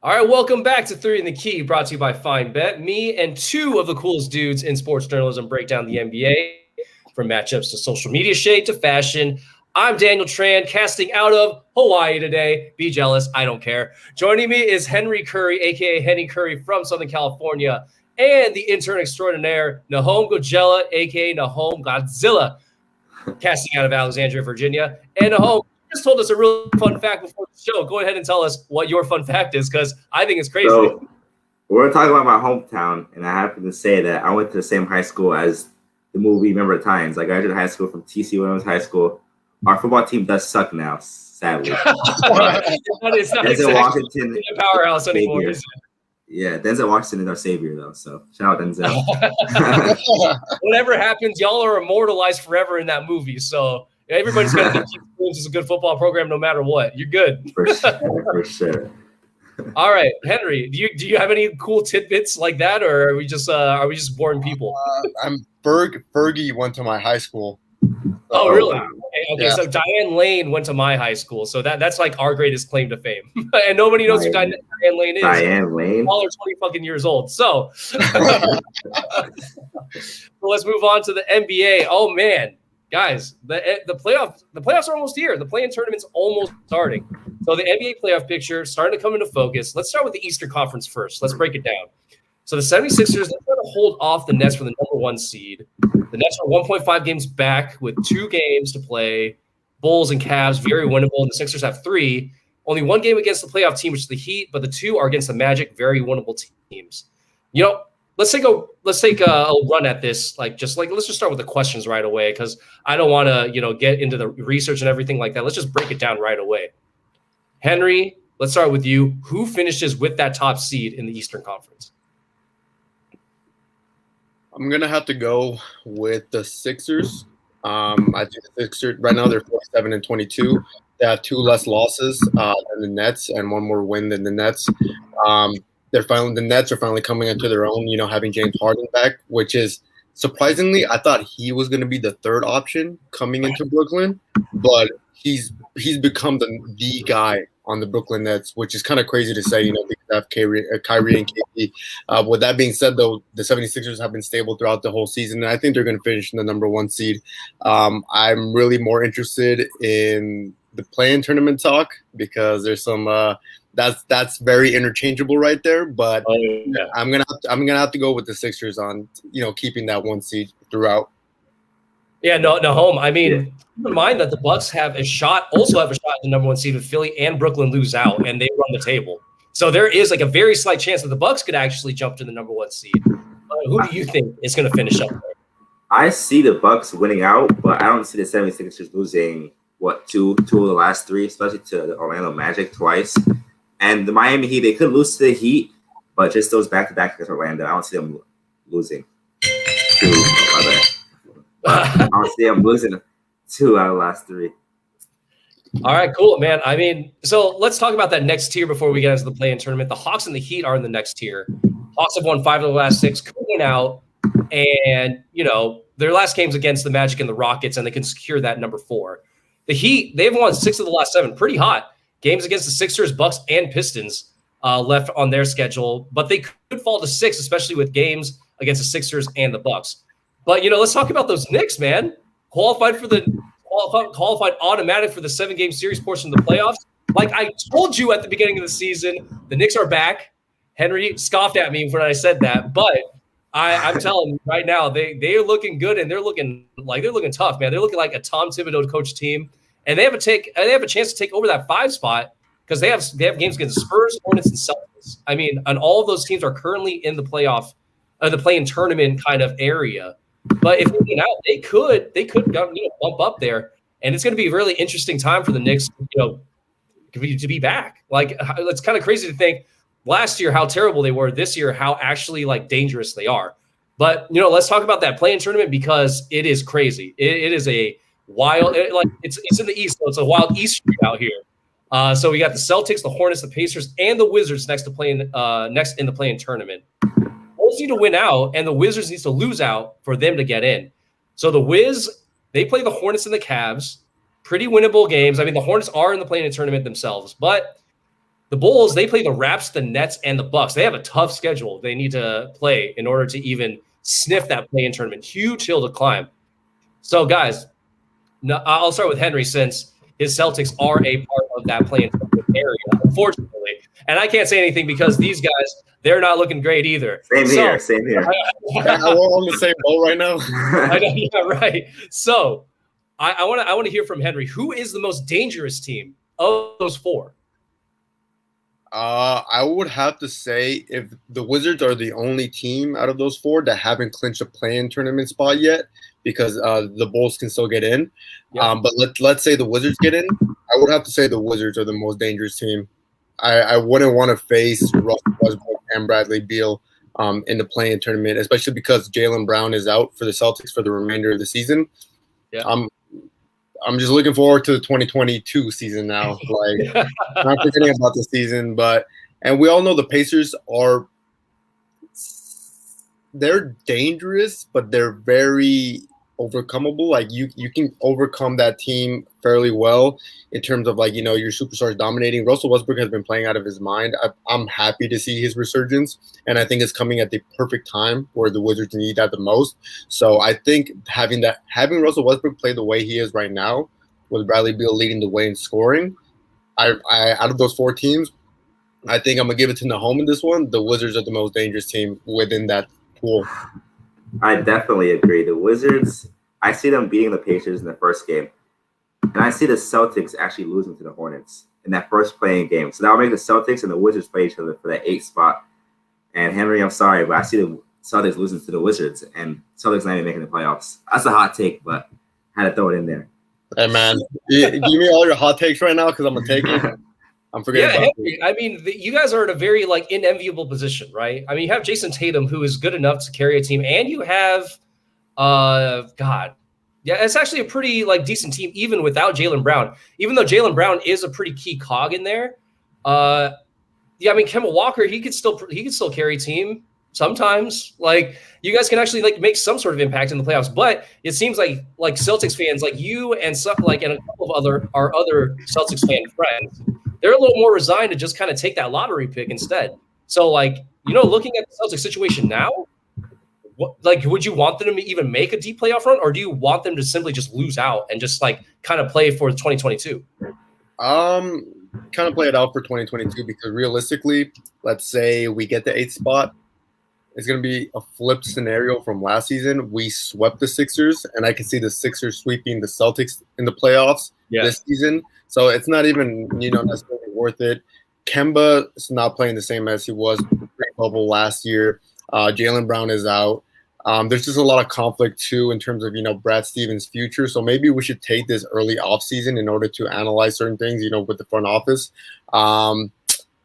All right, welcome back to Three in the Key, brought to you by Fine Bet. Me and two of the coolest dudes in sports journalism break down the NBA, from matchups to social media shade to fashion. I'm Daniel Tran, casting out of Hawaii today. Be jealous, I don't care. Joining me is Henry Curry, a.k.a. Henny Curry from Southern California, and the intern extraordinaire, Nahom Gojela, a.k.a. Nahom Godzilla, casting out of Alexandria, Virginia. And Nahom just told us a really fun fact before the show. Go ahead and tell us what your fun fact is, because I think it's crazy. So we're talking about my hometown, and I happen to say that I went to the same high school as the movie Remember the Titans. I graduated high school from TC Williams High School. Our football team does suck now, sadly. It's not Denzel Washington a powerhouse anymore. Is it? Yeah, Denzel Washington is our savior, though. So shout out Denzel. Whatever happens, y'all are immortalized forever in that movie. So everybody's going to think TC Williams is a good football program no matter what. You're good. For sure. All right, Henry, do you have any cool tidbits like that, or are we just boring people? Fergie went to my high school. Oh, really? Okay, yeah. So Diane Lane went to my high school, so that's like our greatest claim to fame, and nobody knows who Diane Lane is. Diane Lane. All are 20 fucking years old. So let's move on to the NBA. Oh man, guys, the playoffs are almost here. The play-in tournament's almost starting. So the NBA playoff picture starting to come into focus. Let's start with the Eastern Conference first. Let's break it down. So the 76ers, they're trying to hold off the Nets for the number one seed. The Nets are 1.5 games back with 2 games to play. Bulls and Cavs, very winnable. And the Sixers have 3. Only 1 game against the playoff team, which is the Heat, but the 2 are against the Magic, very winnable teams. You know, let's take a run at this. Let's just start with the questions right away, because I don't want to, get into the research and everything like that. Let's just break it down right away. Henry, let's start with you. Who finishes with that top seed in the Eastern Conference? I'm going to have to go with the Sixers. I think the Sixers, right now, they're 47-22. They have 2 less losses than the Nets and 1 more win than the Nets. The Nets are finally coming into their own, having James Harden back, which is surprisingly, I thought he was going to be the third option coming into Brooklyn, but he's become the guy on the Brooklyn Nets, which is kind of crazy to say, because they have Kyrie and KD. With that being said, though, the 76ers have been stable throughout the whole season, and I think they're going to finish in the number 1 seed. I'm really more interested in the play-in tournament talk, because there's some that's very interchangeable right there. But I'm gonna have to go with the Sixers on keeping that 1 seed throughout. Yeah, no, home. I mean, keep in mind that the Bucks have a shot at the number 1 seed if Philly and Brooklyn lose out and they run the table. So there is like a very slight chance that the Bucks could actually jump to the number 1 seed. Who do you think is going to finish up there? I see the Bucks winning out, but I don't see the 76ers losing two of the last 3, especially to the Orlando Magic twice. And the Miami Heat, they could lose to the Heat, but just those back-to-back against Orlando, I don't see them losing I don't see them losing 2 out of the last 3. All right, cool, man. I mean, so let's talk about that next tier before we get into the play-in tournament. The Hawks and the Heat are in the next tier. Hawks have won 5 of the last 6, could win out, and their last game's against the Magic and the Rockets, and they can secure that number 4. The Heat, they've won 6 of the last 7, pretty hot. Games against the Sixers, Bucks, and Pistons left on their schedule, but they could fall to 6, especially with games against the Sixers and the Bucks. But let's talk about those Knicks, man. Qualified automatic for the 7-game series portion of the playoffs. Like I told you at the beginning of the season, the Knicks are back. Henry scoffed at me when I said that, but I'm telling you right now, they are looking good, and they're looking tough, man. They're looking like a Tom Thibodeau coach team, and they have a chance to take over that 5 spot, because they have games against the Spurs, Hornets, and Celtics. I mean, and all of those teams are currently in the play-in tournament kind of area. But if they get out, they could bump up there, and it's going to be a really interesting time for the Knicks, to be back. Like, it's kind of crazy to think last year how terrible they were, this year how actually dangerous they are. But let's talk about that play-in tournament, because it is crazy. It is a wild, it's in the East, so it's a wild East out here. So we got the Celtics, the Hornets, the Pacers, and the Wizards next in the play-in tournament. Bulls need to win out, and the Wizards needs to lose out for them to get in. So the Wiz, they play the Hornets and the Cavs. Pretty winnable games. I mean, the Hornets are in the play-in tournament themselves, but the Bulls, they play the Raps, the Nets, and the Bucks. They have a tough schedule they need to play in order to even sniff that play-in tournament. Huge hill to climb. So, guys, I'll start with Henry since his Celtics are a part of that play-in tournament area, unfortunately. And I can't say anything because these guys, they're not looking great either. Same here. We're on the same boat right now. I know, yeah, right. So I want to hear from Henry. Who is the most dangerous team of those four? I would have to say if the Wizards are the only team out of those four that haven't clinched a play-in tournament spot yet, because the Bulls can still get in. Yeah. But let's say the Wizards get in. I would have to say the Wizards are the most dangerous team. I wouldn't want to face Russell Westbrook and Bradley Beal in the play-in tournament, especially because Jaylen Brown is out for the Celtics for the remainder of the season. Yeah. I'm just looking forward to the 2022 season now. Like, not forgetting about the season, and we all know the Pacers they're dangerous, but they're very overcomable. Like you can overcome that team fairly well in terms of like, your superstars dominating. Russell Westbrook has been playing out of his mind. I'm happy to see his resurgence, and I think it's coming at the perfect time where the Wizards need that the most. So I think having Russell Westbrook play the way he is right now, with Bradley Beal leading the way in scoring, I out of those four teams, I think I'm gonna give it to Nahom in this one. The Wizards are the most dangerous team within that pool. I definitely agree. The Wizards, I see them beating the Pacers in the first game. And I see the Celtics actually losing to the Hornets in that first playing game. So that'll make the Celtics and the Wizards play each other for that 8th spot. And Henry, I'm sorry, but I see the Celtics losing to the Wizards and Celtics not even making the playoffs. That's a hot take, but I had to throw it in there. Hey, man, give me all your hot takes right now because I'm going to take it. I'm forgetting about Henry, I mean, you guys are in a very unenviable position, right? I mean, you have Jason Tatum, who is good enough to carry a team, and you have, it's actually a pretty decent team even without Jaylen Brown. Even though Jaylen Brown is a pretty key cog in there, I mean, Kemba Walker, he could still carry a team sometimes. You guys can actually make some sort of impact in the playoffs. But it seems like Celtics fans, like you and stuff, and a couple of our other Celtics fan friends, they're a little more resigned to just kind of take that lottery pick instead. So, looking at the Celtics situation now, would you want them to even make a deep playoff run, or do you want them to simply just lose out and just kind of play for 2022? Kind of play it out for 2022 because realistically, let's say we get the 8th spot, it's going to be a flipped scenario from last season. We swept the Sixers, and I can see the Sixers sweeping the Celtics in the playoffs this season. So it's not even, necessarily worth it. Kemba is not playing the same as he was pre-bubble last year. Jaylen Brown is out. There's just a lot of conflict, too, in terms of, Brad Stevens' future. So maybe we should take this early offseason in order to analyze certain things, with the front office.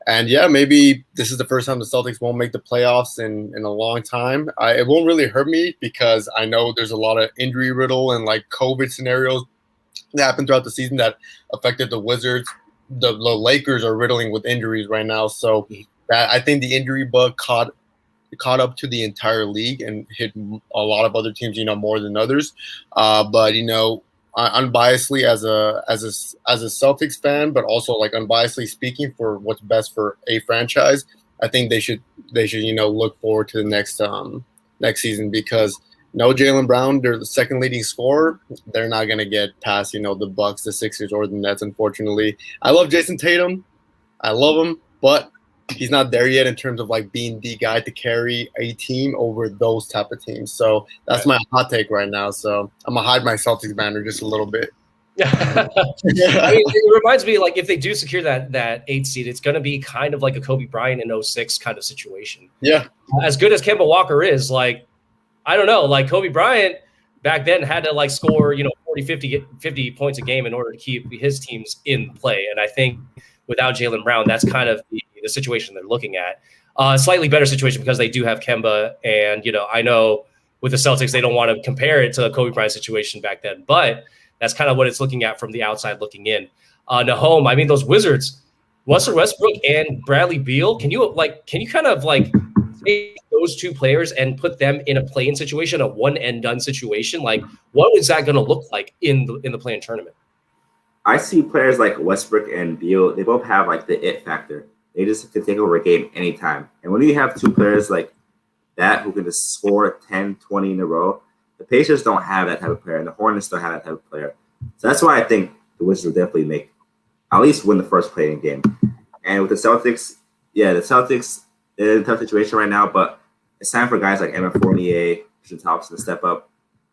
Maybe this is the first time the Celtics won't make the playoffs in a long time. It won't really hurt me because I know there's a lot of injury riddle and COVID scenarios that happened throughout the season that affected the Wizards. The Lakers are riddling with injuries right now. So I think the injury bug caught up to the entire league and hit a lot of other teams, more than others. Unbiasedly as a Celtics fan, but also unbiasedly speaking for what's best for a franchise, I think they should look forward to the next season because no Jaylen Brown, they're the second leading scorer. They're not gonna get past the Bucks, the Sixers, or the Nets. Unfortunately, I love Jason Tatum, I love him, but he's not there yet in terms of being the guy to carry a team over those type of teams. So that's my hot take right now. So I'm gonna hide my Celtics banner just a little bit. I mean, it reminds me if they do secure that 8th seed, it's going to be kind of like a Kobe Bryant in 06 kind of situation. Yeah. As good as Kemba Walker is, I don't know, Kobe Bryant back then had to score, 40, 50 points a game in order to keep his teams in play. And I think without Jaylen Brown, that's kind of the situation they're looking at. A slightly better situation because they do have Kemba. And, I know with the Celtics, they don't want to compare it to the Kobe Bryant situation back then, but that's kind of what it's looking at from the outside looking in. Nahom, I mean, those Wizards, Russell Westbrook and Bradley Beal, can you kind of take those two players and put them in a play-in situation, a one and done situation? What is that going to look like in the play-in tournament? I see players like Westbrook and Beal. They both have the it factor. they just can take over a game anytime. And when you have two players like that who can just score 10, 20 in a row, the Pacers don't have that type of player, and the Hornets don't have that type of player. So that's why I think the Wizards will definitely at least win the first play-in game. And with the Celtics, the Celtics, they're in a tough situation right now, but it's time for guys like Evan Fournier, Tristan Thompson to step up.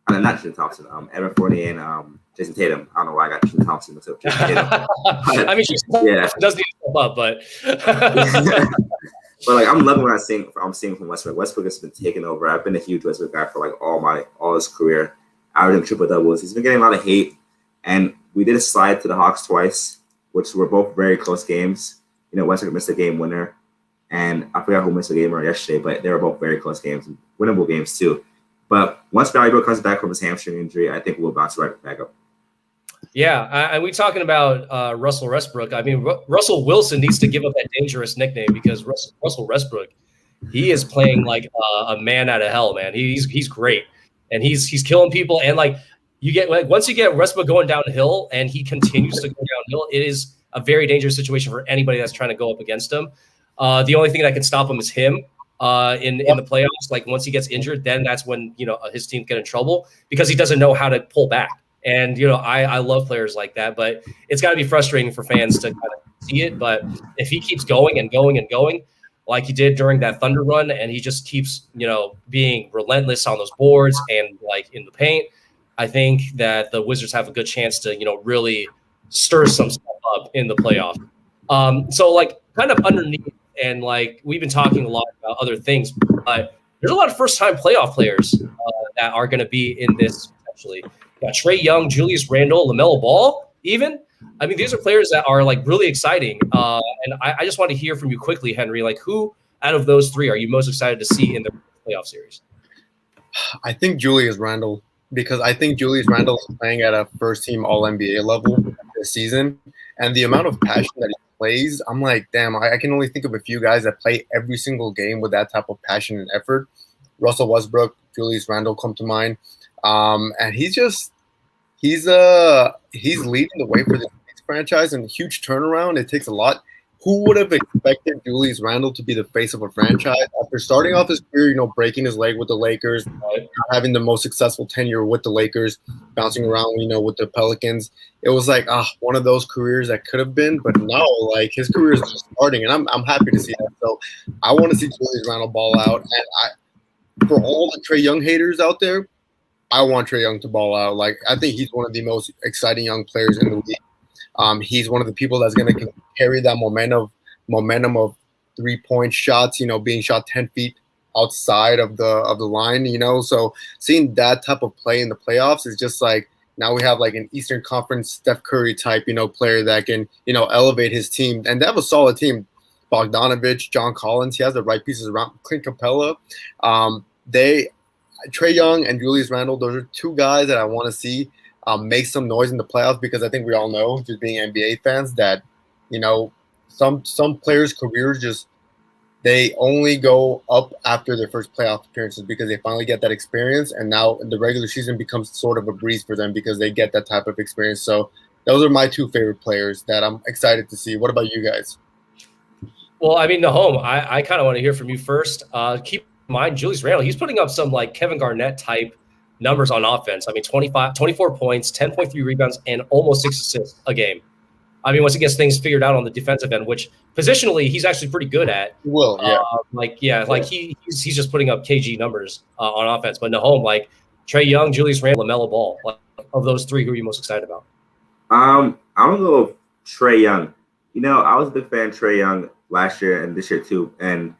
I mean, not Tristan Thompson, Evan Fournier and Jason Tatum. I don't know why I got Tristan Thompson mixed up. I mean, does need to step up, but but like I'm loving what I'm seeing from Westbrook. Westbrook has been taking over. I've been a huge Westbrook guy for like all his career, averaging triple doubles. He's been getting a lot of hate, and we did a slide to the Hawks twice, which were both very close games. You know, Westbrook missed a game winner, and I forgot who missed a game winner yesterday, but they were both very close games, winnable games too. But once Valuable comes back from his hamstring injury, I think we'll bounce right back up. Yeah, and we're talking about Russell Westbrook. I mean, Russell Wilson needs to give up that dangerous nickname because Russell Westbrook, he is playing like a man out of hell, man. He's great, and he's killing people. And like once you get Westbrook going downhill, and he continues to go downhill, it is a very dangerous situation for anybody that's trying to go up against him. The only thing that can stop him is him. In the playoffs, like once he gets injured, then that's when his team get in trouble because he doesn't know how to pull back. And I love players like that, but it's got to be frustrating for fans to kind of see it. But if he keeps going and going and going, like he did during that Thunder run, and he just keeps being relentless on those boards and like in the paint, I think that the Wizards have a good chance to really stir some stuff up in the playoff. So like kind of underneath. And like we've been talking a lot about other things, but there's a lot of first-time playoff players that are going to be in this potentially. Trae Young, Julius Randle, LaMelo Ball, even. I mean, these are players that are like really exciting. And I just want to hear from you quickly, Henry. Like, who out of those three are you most excited to see in the playoff series? I think Julius Randle, because I think Julius Randle is playing at a first-team All-NBA level this season, and the amount of passion that he plays, I'm like, damn, I can only think of a few guys that play every single game with that type of passion and effort. Russell Westbrook, Julius Randle come to mind. And he's leading the way for this franchise, and huge turnaround. It takes a lot. Who would have expected Julius Randle to be the face of a franchise after starting off his career, breaking his leg with the Lakers, having the most successful tenure with the Lakers, bouncing around, with the Pelicans. It was like, one of those careers that could have been, but no, like his career is just starting, and I'm happy to see that. So I want to see Julius Randle ball out, and for all the Trae Young haters out there, I want Trae Young to ball out. Like I think he's one of the most exciting young players in the league. He's one of the people that's going to carry that momentum of 3-point shots, being shot 10 feet outside of the line, So seeing that type of play in the playoffs is just like, now we have like an Eastern Conference Steph Curry type, player that can, elevate his team. And they have a solid team. Bogdanovich, John Collins, he has the right pieces around. Clint Capella. Trae Young and Julius Randle, those are two guys that I want to see make some noise in the playoffs, because I think we all know, just being NBA fans, that some players' careers they only go up after their first playoff appearances because they finally get that experience, and now the regular season becomes sort of a breeze for them because they get that type of experience. So those are my two favorite players that I'm excited to see. What about you guys? Well, I mean, Nahom, I kind of want to hear from you first. Keep in mind, Julius Randle, he's putting up some like Kevin Garnett type numbers on offense. I mean, 24 points, 10.3 rebounds, and almost 6 assists a game. I mean, once he gets things figured out on the defensive end, which positionally he's actually pretty good at. Well, yeah. He's just putting up KG numbers on offense. But Nahom, like Trae Young, Julius Randle, LaMelo Ball, like, of those three, who are you most excited about? I'm gonna go with Trae Young. I was a big fan of Trae Young last year and this year too. And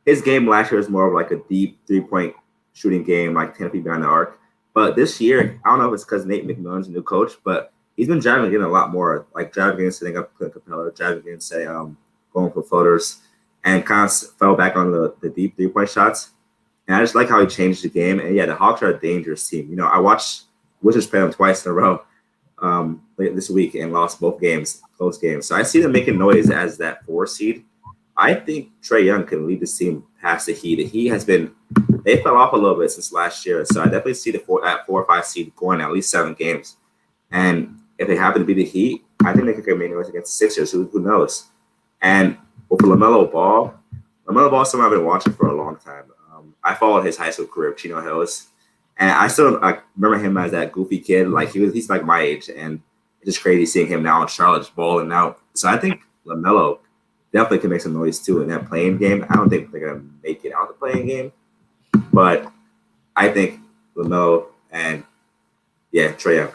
his game last year was more of like a deep 3-point shooting game, like 10 feet behind the arc. But this year, I don't know if it's because Nate McMillan's a new coach, but he's been driving in a lot more, like driving in, setting up Clint Capella, driving in, going for floaters, and kind of fell back on the deep 3-point shots. And I just like how he changed the game. And yeah, the Hawks are a dangerous team. I watched Wizards play them twice in a row this week and lost both games, close games. So I see them making noise as that 4 seed. I think Trae Young can lead this team past the Heat. The Heat they fell off a little bit since last year. So I definitely see that 4 or 5 seed going at least 7 games. And if they happen to be the Heat, I think they could make noise against the Sixers. Who knows? And Well, for LaMelo Ball is someone I've been watching for a long time. I followed his high school career with Chino Hills, and I still remember him as that goofy kid. Like he's like my age, and it's just crazy seeing him now in Charlotte balling out. So I think LaMelo definitely can make some noise too in that playing game. I don't think they're gonna make it out the playing game, but I think LaMelo and Trae Young.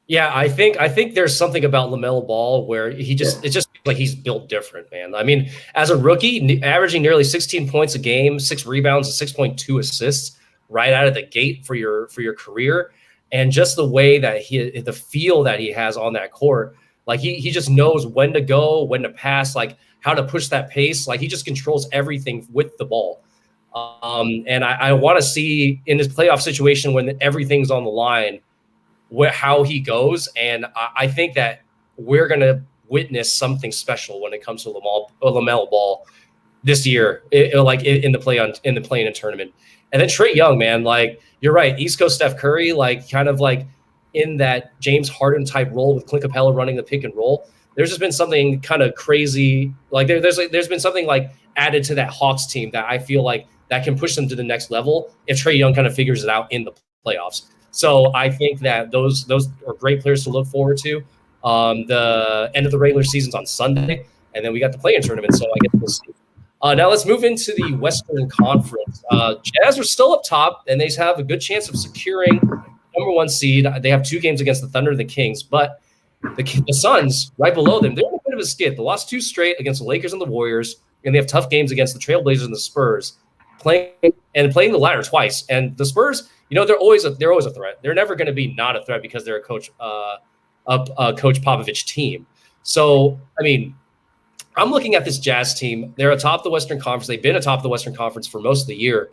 Yeah, I think there's something about LaMelo Ball where it's just like he's built different, man. I mean, as a rookie, averaging nearly 16 points a game, 6 rebounds, and 6.2 assists right out of the gate for your career, and just the way that the feel that he has on that court, like he just knows when to go, when to pass, like how to push that pace. Like he just controls everything with the ball. And I want to see in this playoff situation when everything's on the line, how he goes, and I think that we're going to witness something special when it comes to LaMelo Ball this year, in the play-in tournament. And then Trae Young, man, like you're right, East Coast Steph Curry, like kind of like in that James Harden type role with Clint Capella running the pick and roll. There's just been something kind of crazy, like there's been something like added to that Hawks team that I feel like that can push them to the next level if Trae Young kind of figures it out in the playoffs. So I think that those are great players to look forward to. The end of the regular season's on Sunday, and then we got the play-in tournament. So I guess we'll see. Now let's move into the Western Conference. Jazz are still up top, and they have a good chance of securing number 1 seed. They have 2 games against the Thunder and the Kings, but the Suns right below them, they're in a bit of a skid. They lost 2 straight against the Lakers and the Warriors, and they have tough games against the Trailblazers and the Spurs, playing the latter twice. And the Spurs, they're always a threat. They're never going to be not a threat because they're a Coach Popovich team. So, I mean, I'm looking at this Jazz team. They're atop the Western Conference. They've been atop the Western Conference for most of the year.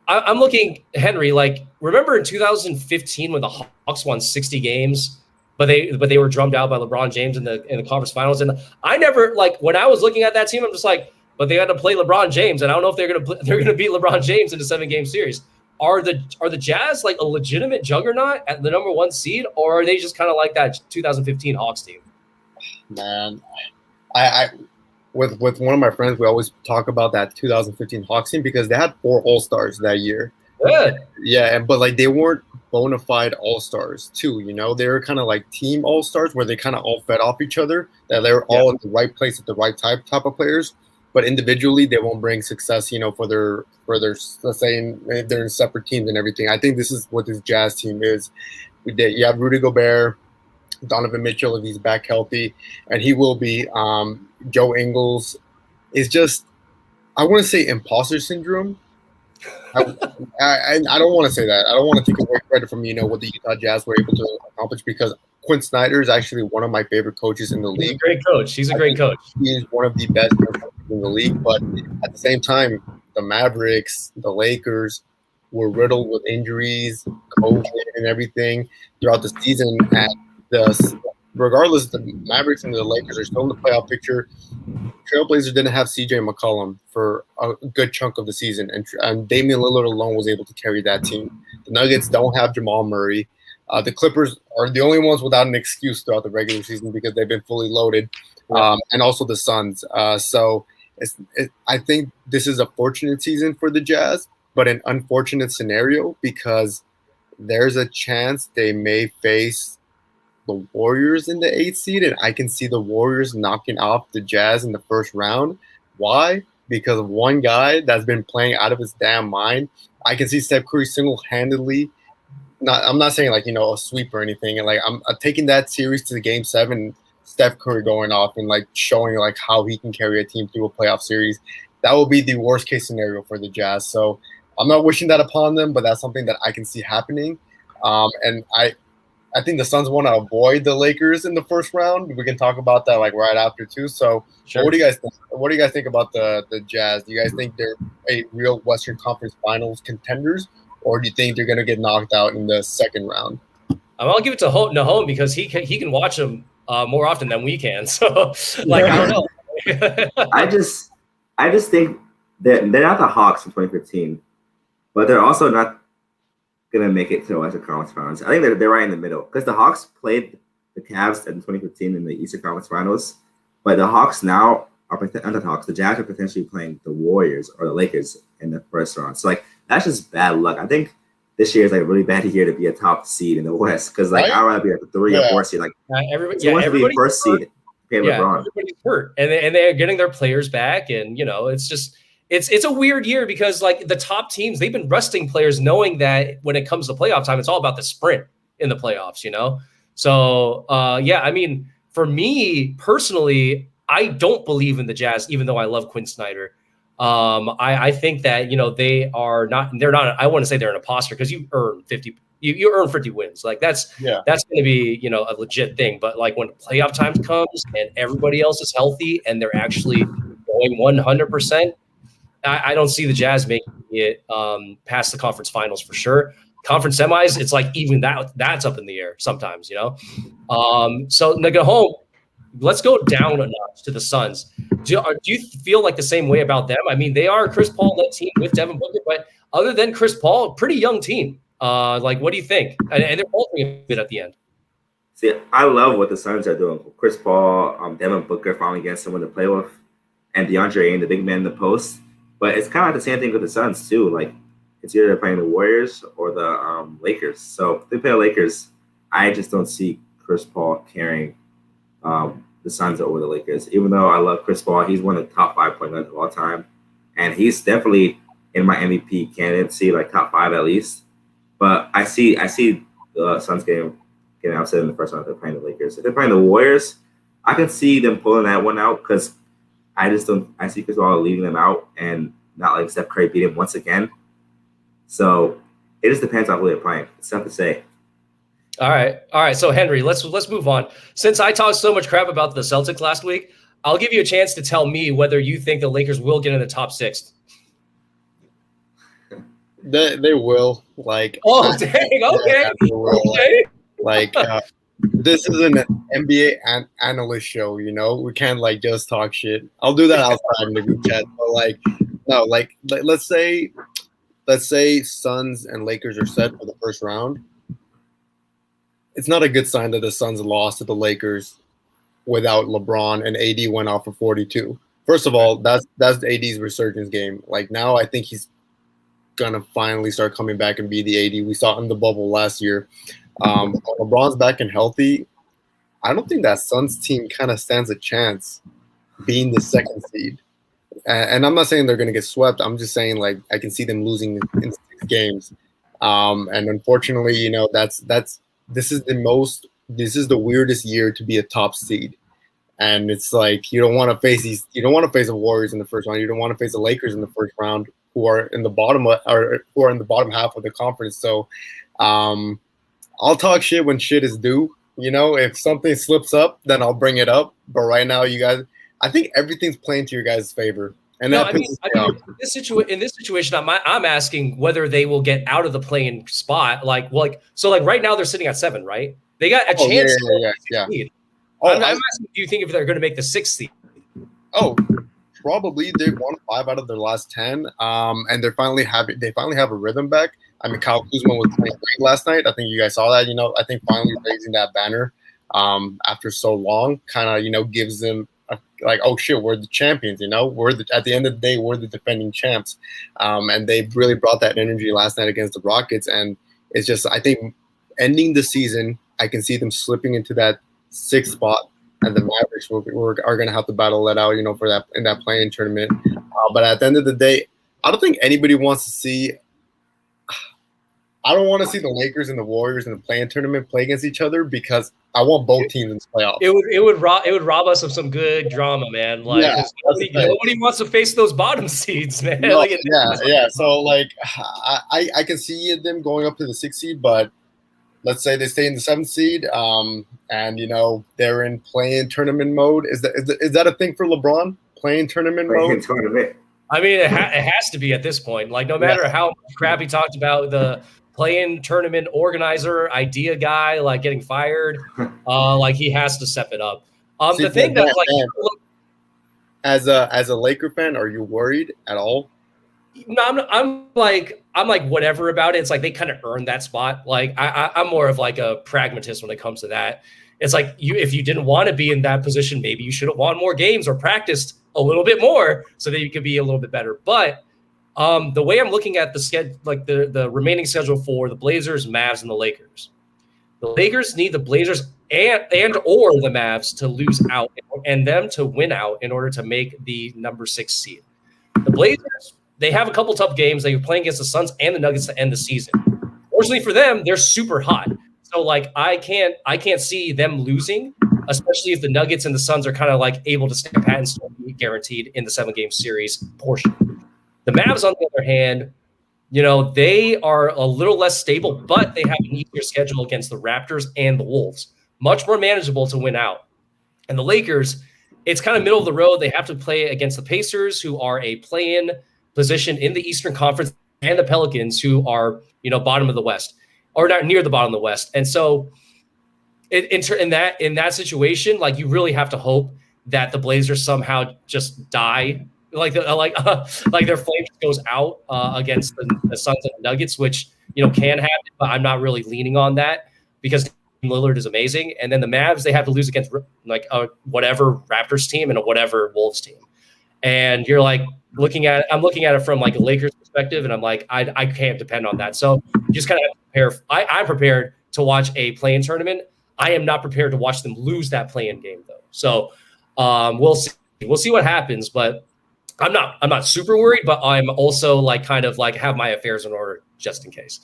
I'm looking, Henry, like, remember in 2015 when the Hawks won 60 games, but they were drummed out by LeBron James in the conference finals? And I never, like, when I was looking at that team, I'm just like, but they had to play LeBron James, and I don't know if they're going to beat LeBron James in a 7-game series. Are the Jazz like a legitimate juggernaut at the number 1 seed, or are they just kind of like that 2015 Hawks team? Man, I with one of my friends, we always talk about that 2015 Hawks team because they had 4 All-Stars that year. Yeah, but like they weren't bona fide All-Stars too. They were kind of like team All-Stars where they kind of all fed off each other. That they were all in the right place at the right type of players. But individually, they won't bring success, for their let's say they're in separate teams and everything. I think this is what this Jazz team is. You have Rudy Gobert, Donovan Mitchell if he's back healthy, and he will be. Joe Ingles is just, I want to say imposter syndrome. I don't want to say that. I don't want to take away credit from what the Utah Jazz were able to accomplish because Quinn Snyder is actually one of my favorite coaches in the league. He's a great coach. He's a great coach. He is one of the best coaches in the league, but at the same time, the Mavericks, the Lakers were riddled with injuries, COVID, and everything throughout the season. And regardless, the Mavericks and the Lakers are still in the playoff picture. Trailblazers didn't have CJ McCollum for a good chunk of the season, and Damian Lillard alone was able to carry that team. The Nuggets don't have Jamal Murray. The Clippers are the only ones without an excuse throughout the regular season because they've been fully loaded, and also the Suns. So I think this is a fortunate season for the Jazz, but an unfortunate scenario because there's a chance they may face the Warriors in the 8th seed, and I can see the Warriors knocking off the Jazz in the first round. Why? Because of one guy that's been playing out of his damn mind. I can see Steph Curry single-handedly. I'm not saying like a sweep or anything, and like I'm taking that series to the Game 7. Steph Curry going off and like showing like how he can carry a team through a playoff series. That will be the worst case scenario for the Jazz. So I'm not wishing that upon them, but that's something that I can see happening. And I think the Suns want to avoid the Lakers in the first round. We can talk about that like right after too. So sure. What do you guys think? What do you guys think about the Jazz? Do you guys think they're a real Western Conference Finals contenders, or do you think they're going to get knocked out in the second round? I'll give it to Nahom because he can watch them more often than we can. So like I don't know. I just think that they're not the Hawks in 2015, but they're also not gonna make it to the Western Conference Finals. I think they're right in the middle because the Hawks played the Cavs in 2015 in the Eastern Conference Finals, but the Hawks now underdogs. The Jazz are potentially playing the Warriors or the Lakers in the first round. So like that's just bad luck. I think this year is like a really bad year to be a top seed in the West because like I'd rather be like a 3 or 4 seed. Like everybody first seed. Everybody's hurt, and they're getting their players back, and it's just it's a weird year because like the top teams, they've been resting players knowing that when it comes to playoff time, it's all about the sprint in the playoffs. So I mean, for me personally, I don't believe in the Jazz, even though I love Quinn Snyder. I think that they're not. I want to say they're an imposter because you earn 50. You earn 50 wins. Like that's going to be, a legit thing. But like when playoff time comes and everybody else is healthy and they're actually going 100%, I don't see the Jazz making it past the conference finals for sure. Conference semis, it's like even that's up in the air sometimes, So Nagahome, let's go down a notch to the Suns. Do you feel like the same way about them? I mean, they are a Chris Paul-led team with Devin Booker, but other than Chris Paul, pretty young team. Like, what do you think? And they're faltering a bit at the end. See, I love what the Suns are doing. Chris Paul, Devin Booker finally getting someone to play with, and DeAndre Ayton, the big man in the post. But it's kind of like the same thing with the Suns too. Like, it's either they're playing the Warriors or the Lakers. So if they play the Lakers, I just don't see Chris Paul carrying the Suns over the Lakers. Even though I love Chris Paul, he's one of the top 5 point guards of all time, and he's definitely in my MVP candidacy, like top 5 at least. But I see the Suns getting upset in the first round if they're playing the Lakers. If they're playing the Warriors, I can see them pulling that one out because I see Chris Paul leaving them out and not letting Steph Curry beat him once again. So it just depends on who they're playing. It's tough to say. All right. So Henry, let's move on. Since I talked so much crap about the Celtics last week, I'll give you a chance to tell me whether you think the Lakers will get in the top 6. They will. Like, oh dang, okay. Okay. Like this is an NBA analyst show, we can't like just talk shit. I'll do that outside in the group chat, but like no, like let's say Suns and Lakers are set for the first round. It's not a good sign that the Suns lost to the Lakers without LeBron and AD went off for 42. First of all, that's AD's resurgence game. Like now I think he's gonna finally start coming back and be the AD we saw in the bubble last year. LeBron's back and healthy. I don't think that Suns team kind of stands a chance being the 2nd seed. And I'm not saying they're gonna get swept. I'm just saying like I can see them losing in 6 games. And unfortunately, this is the weirdest year to be a top seed. And it's like you don't want to face the Warriors in the first round. You don't want to face the Lakers in the first round, who are in the bottom half of the conference. So I'll talk shit when shit is due. If something slips up, then I'll bring it up. But right now, you guys, I think everything's playing to your guys' favor. And in this situation, I'm asking whether they will get out of the play-in spot. So right now they're sitting at 7, right? They got a chance. Yeah. I'm asking, do you think if they're going to make the 6th seed? Oh, probably. They've won 5 out of their last 10, and they finally have a rhythm back. I mean, Kyle Kuzma was playing great last night. I think you guys saw that. I think finally raising that banner after so long kind of gives them like, oh shit, we're the champions. At the end of the day, we're the defending champs, and they really brought that energy last night against the Rockets. And it's just, I think, ending the season, I can see them slipping into that 6th spot. And the Mavericks are going to have to battle that out, for that in that play-in tournament. But at the end of the day, I don't think anybody wants to see. I don't want to see the Lakers and the Warriors in the play-in tournament play against each other because I want both teams in the playoffs. It would rob us of some good drama, man. Like nobody wants to face those bottom seeds, man. No, yeah. So like, I can see them going up to the 6th seed, but let's say they stay in the 7th seed, and they're in play-in tournament mode. Is that a thing for LeBron? Play-in tournament mode? I mean, it has to be at this point. Like, no matter how crap he talked about the play-in tournament organizer, idea guy, like getting fired, like he has to step it up. The thing that, like, as a Laker fan, are you worried at all? No, I'm like whatever about it. It's like they kind of earned that spot. Like I'm more of like a pragmatist when it comes to that. It's like if you didn't want to be in that position, maybe you should have won more games or practiced a little bit more so that you could be a little bit better. But the way I'm looking at the schedule, like the remaining schedule for the Blazers, Mavs, and the Lakers need the Blazers and or the Mavs to lose out and them to win out in order to make the number 6 seed. The Blazers, they have a couple tough games. They were playing against the Suns and the Nuggets to end the season. Fortunately for them, they're super hot. So like I can't see them losing, especially if the Nuggets and the Suns are kind of like able to stand pat and still be guaranteed in the 7-game series portion. The Mavs, on the other hand, they are a little less stable, but they have an easier schedule against the Raptors and the Wolves. Much more manageable to win out. And the Lakers, it's kind of middle of the road. They have to play against the Pacers, who are a play-in position in the Eastern Conference, and the Pelicans, who are, bottom of the West, or not near the bottom of the West. And so in that situation, like you really have to hope that the Blazers somehow just die. Like their flame goes out against the Suns and the Nuggets, which can happen, but I'm not really leaning on that because Lillard is amazing. And then the Mavs, they have to lose against like a whatever Raptors team and a whatever Wolves team. And you're like I'm looking at it from like a Lakers perspective, and I'm like I can't depend on that. So you just kind of prepare. I'm prepared to watch a play-in tournament. I am not prepared to watch them lose that play-in game though. So we'll see. We'll see what happens, but I'm not super worried, but I'm also like kind of like have my affairs in order just in case.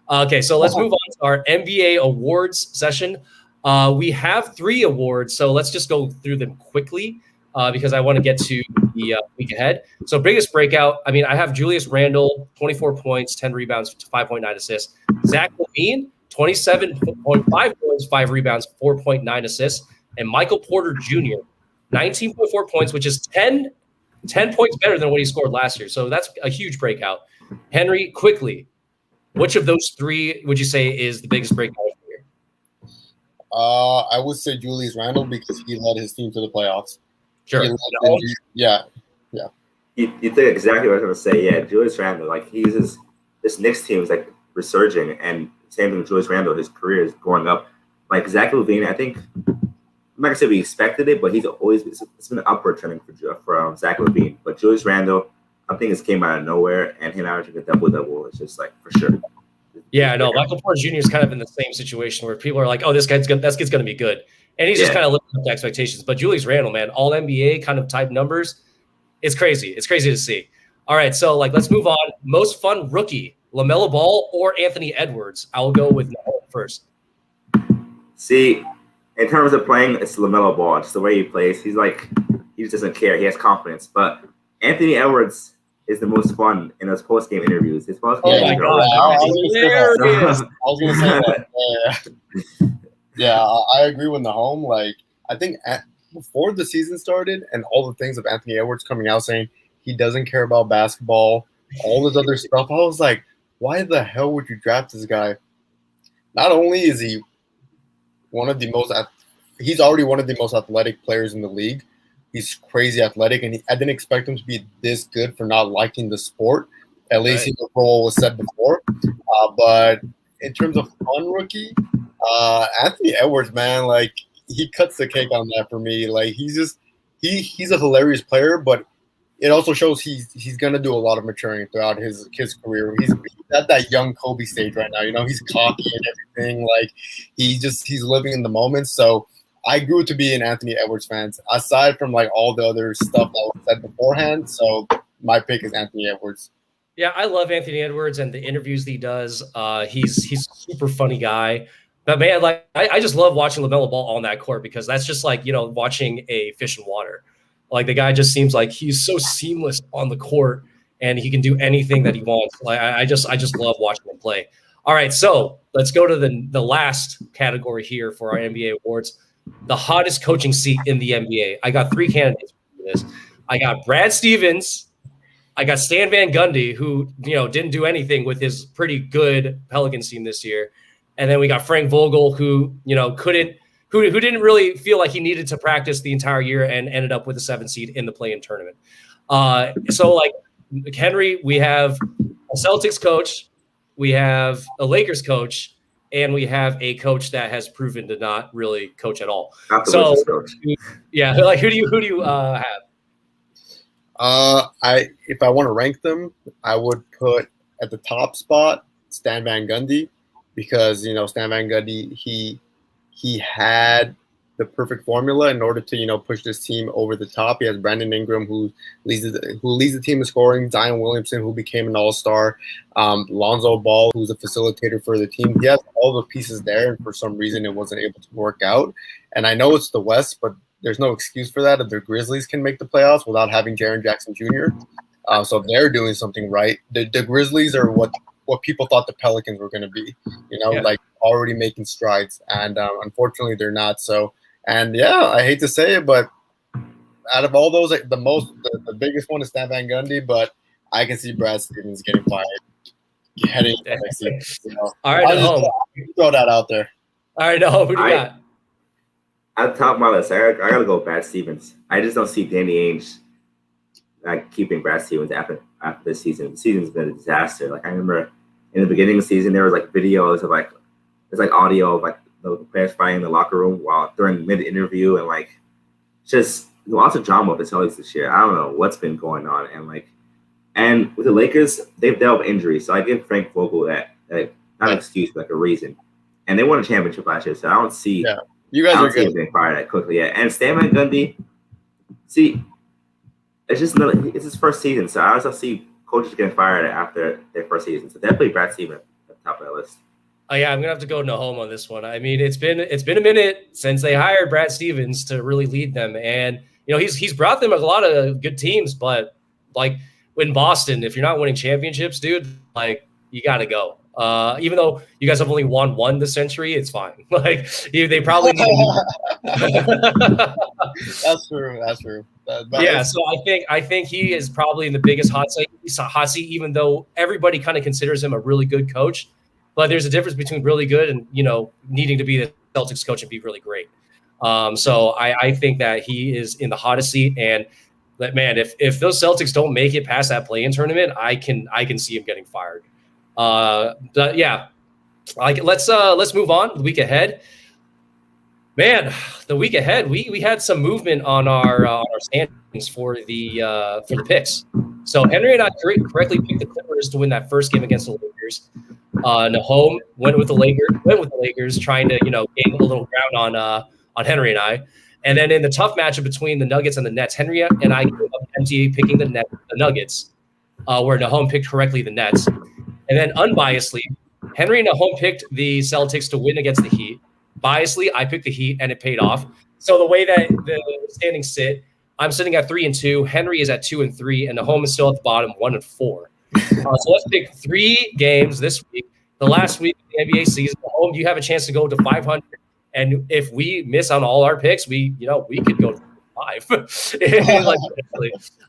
Okay, so let's move on to our NBA awards session. We have 3 awards, so let's just go through them quickly because I want to get to the week ahead. So biggest breakout, I have Julius Randle, 24 points, 10 rebounds, 5.9 assists. Zach LaVine, 27.5 points, 5 rebounds, 4.9 assists. And Michael Porter Jr., 19.4 points, which is 10 points better than what he scored last year. So that's a huge breakout. Henry, quickly, which of those 3 would you say is the biggest breakout of the year? I would say Julius Randle because he led his team to the playoffs. Sure. Yeah. You think exactly what I was going to say. Yeah, Julius Randle, like this Knicks team is like resurging, and same thing with Julius Randle, his career is going up. Like Zach LaVine, I think, I'm not gonna say we expected it, but it's been an upward trending from Zach LaVine. But Julius Randle, I think it's came out of nowhere, and him averaging a double-double is just like for sure. Yeah, no, Michael Porter Jr. is kind of in the same situation where people are like, "Oh, this kid's going to be good," and he's just kind of living up to expectations. But Julius Randle, man, all NBA kind of type numbers, it's crazy. It's crazy to see. All right, so like let's move on. Most fun rookie, LaMelo Ball or Anthony Edwards? I will go with Mahomes first. See, in terms of playing, it's LaMelo Ball. Just the way he plays, he just doesn't care. He has confidence. But Anthony Edwards is the most fun in those post-game interviews. His post-game interviews are hilarious. I was going to say that. Yeah, I agree with Nahom. Like, I think before the season started and all the things of Anthony Edwards coming out saying he doesn't care about basketball, all this other stuff, I was like, why the hell would you draft this guy? Not only is he he's already one of the most athletic players in the league. He's crazy athletic, and I didn't expect him to be this good for not liking the sport. At least for what was said before. But in terms of fun rookie, Anthony Edwards, man, like he cuts the cake on that for me. Like he's a hilarious player, but it also shows he's gonna do a lot of maturing throughout his career. He's at that young Kobe stage right now. He's cocky and everything. Like he's living in the moment. So I grew to be an Anthony Edwards fan, aside from like all the other stuff that was said beforehand. So my pick is Anthony Edwards. Yeah, I love Anthony Edwards and the interviews that he does. He's a super funny guy. But man, like I just love watching LaMelo Ball on that court because that's just like, watching a fish in water. Like the guy just seems like he's so seamless on the court and he can do anything that he wants. Like I just love watching him play. All right, so let's go to the last category here for our NBA awards. The hottest coaching seat in the NBA. I got 3 candidates for this. I got Brad Stevens. I got Stan Van Gundy, who didn't do anything with his pretty good Pelicans team this year, and then we got Frank Vogel, who who didn't really feel like he needed to practice the entire year and ended up with a 7 seed in the play-in tournament. So like Henry, we have a Celtics coach, we have a Lakers coach, and we have a coach that has proven to not really coach at all. Not the Wizards coach. Yeah, like who do you have? If I want to rank them, I would put at the top spot Stan Van Gundy, because Stan Van Gundy he had the perfect formula in order to push this team over the top. He has Brandon Ingram, who leads the team in scoring, Zion Williamson, who became an all-star, Lonzo Ball, who's a facilitator for the team. He has all the pieces there, and for some reason it wasn't able to work out. And I know it's the West, but there's no excuse for that if the Grizzlies can make the playoffs without having Jaren Jackson Jr. So they're doing something right. The Grizzlies are what people thought the Pelicans were going to be, like already making strides. And unfortunately, they're not. So, and yeah, I hate to say it, but out of all those, the biggest one is Stan Van Gundy, but I can see Brad Stevens getting fired. Heading next season, All right, throw that out there. All right, who do you got? At the top of my list, I gotta go Brad Stevens. I just don't see Danny Ainge keeping Brad Stevens after this season. The season's been a disaster. Like I remember in the beginning of the season, there was videos of there's audio of the players fighting in the locker room while during mid-interview, and just lots of drama with the Celtics this year. I don't know what's been going on, and with the Lakers, they've dealt with injuries. So I give Frank Vogel that not an excuse, but a reason. And they won a championship last year, so I don't see. Yeah. You guys are good. Getting fired that quickly, yeah. And Stan Van Gundy, see, it's his first season, so I also see coaches getting fired after their first season. So definitely Brad Stevens at the top of that list. Oh yeah, I'm gonna have to go no home on this one. I mean, it's been a minute since they hired Brad Stevens to really lead them, and he's brought them a lot of good teams, but in Boston, if you're not winning championships, dude, you got to go. Even though you guys have only won one this century, it's fine. They probably need That's true. Yeah, so I think he is probably in the biggest hot seat, even though everybody kind of considers him a really good coach. But there's a difference between really good and needing to be the Celtics coach and be really great. So I think that he is in the hottest seat, and that man, if those Celtics don't make it past that play-in tournament, I can see him getting fired. But yeah, let's move on. The week ahead, man. The week ahead, we had some movement on our standings for the picks. So Henry and I correctly picked the Clippers to win that first game against the Lakers. Nahom went with the Lakers, trying to gain a little ground on Henry and I. And then in the tough matchup between the Nuggets and the Nets, Henry and I gave up empty picking the Nuggets, where Nahom picked correctly the Nets. And then unbiasedly, Henry and Nahom picked the Celtics to win against the Heat. Biasedly, I picked the Heat, and it paid off. So the way that the standings sit, I'm sitting at 3-2. Henry is at 2-3, and Nahom is still at the bottom, 1-4. So let's pick 3 games this week. The last week of the NBA season, Nahom, you have a chance to go to 500. And if we miss on all our picks, we could go to 5.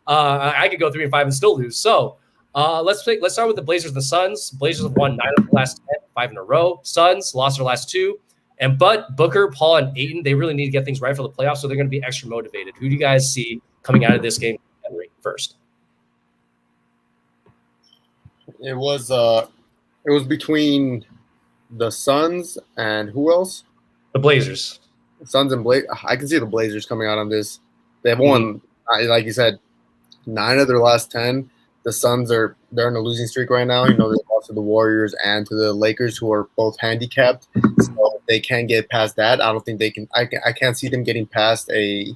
I could go 3-5 and still lose. So let's start with the Blazers and the Suns. Blazers have won 9 of the last 10, 5 in a row. Suns lost their last 2. And Booker, Paul, and Ayton, they really need to get things right for the playoffs, so they're going to be extra motivated. Who do you guys see coming out of this game, Henry, first? It was between the Suns and who else? The Blazers. Suns and Blazers. I can see the Blazers coming out on this. They've won, like you said, 9 of their last 10. The Suns they're in a losing streak right now. They lost to the Warriors and to the Lakers, who are both handicapped. So they can't get past that. I don't think they can. I can't see them getting past a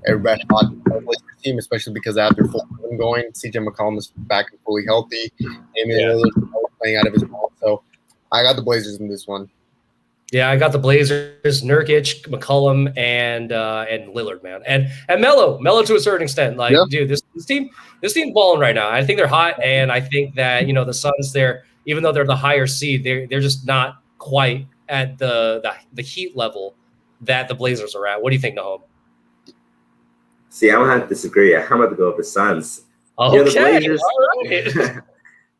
red hot Blazers team, especially because they have their full team going. CJ McCollum is back and fully healthy. Damian Lillard is playing out of his mind. So I got the Blazers in this one. Yeah, I got the Blazers, Nurkic, McCollum, and Lillard, man, and Melo to a certain extent. Dude, this team balling right now. I think they're hot, and I think that the Suns, even though they're the higher seed, they're just not quite at the Heat level that the Blazers are at. What do you think, Nahom? See, I'm gonna have to disagree. I'm about to go with the Suns. Okay, the Blazers, all right.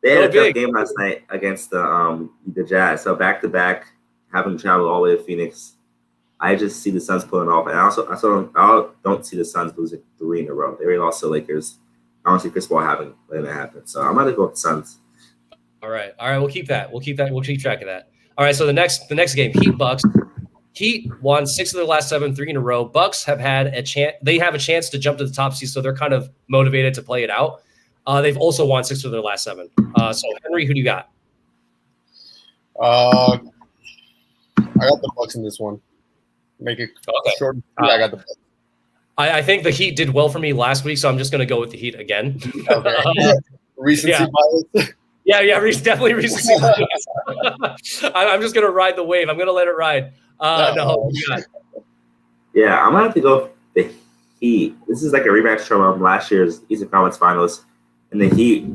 They had a tough game last night against the Jazz. So back to back, having traveled all the way to Phoenix, I just see the Suns pulling off. And I don't see the Suns losing 3 in a row. They already lost to the Lakers. I don't see Chris Paul letting that happen. So I'm going to go with the Suns. All right. We'll keep that. We'll keep track of that. All right. So the next game, Heat Bucks. Heat won 6 of their last 7, 3 in a row. Bucks have had a chance. They have a chance to jump to the top seed, so they're kind of motivated to play it out. They've also won 6 of their last 7. So Henry, who do you got? I got the Bucks in this one. Make it short. I got the Bucks. I think the Heat did well for me last week, so I'm just going to go with the Heat again. Okay. Recency bias. Yeah, definitely recency bias. I'm just going to ride the wave. I'm going to let it ride. No. Yeah, I'm going to have to go with the Heat. This is like a rematch from last year's Eastern Conference Finals. And the Heat,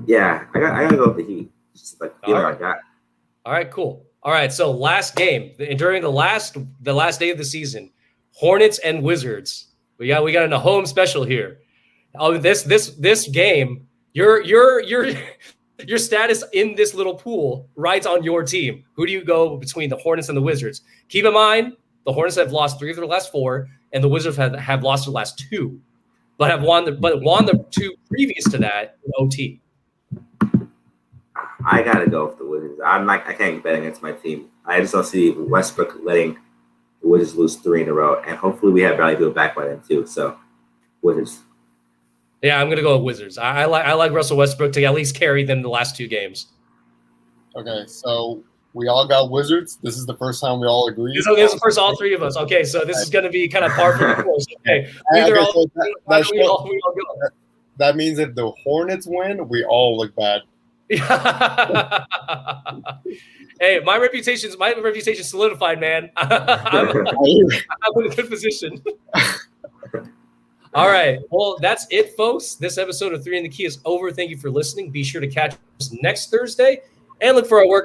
yeah, I got to go with the Heat. Just like feeling like that. All right, cool. All right, so last game during the last day of the season, Hornets and Wizards. We got a home special here. Oh, this game, your status in this little pool rides on your team. Who do you go between the Hornets and the Wizards? Keep in mind, the Hornets have lost 3 of their last 4, and the Wizards have lost their last 2, but won the 2 previous to that in OT. I gotta go with the Wizards. I can't bet against my team. I just don't see Westbrook letting the Wizards lose 3 in a row, and hopefully we have Bradley Beal back by then too. So, Wizards. Yeah, I'm gonna go with Wizards. I like Russell Westbrook to at least carry them the last 2 games. Okay, so we all got Wizards. This is the first time we all agree. So this is the first, all 3 of us. Okay, so this is gonna be kind of par for the course. Okay, that means if the Hornets win, we all look bad. Hey, my reputation's solidified, man. I'm in a good position. All right. Well, that's it, folks. This episode of 3 in the Key is over. Thank you for listening. Be sure to catch us next Thursday and look for our work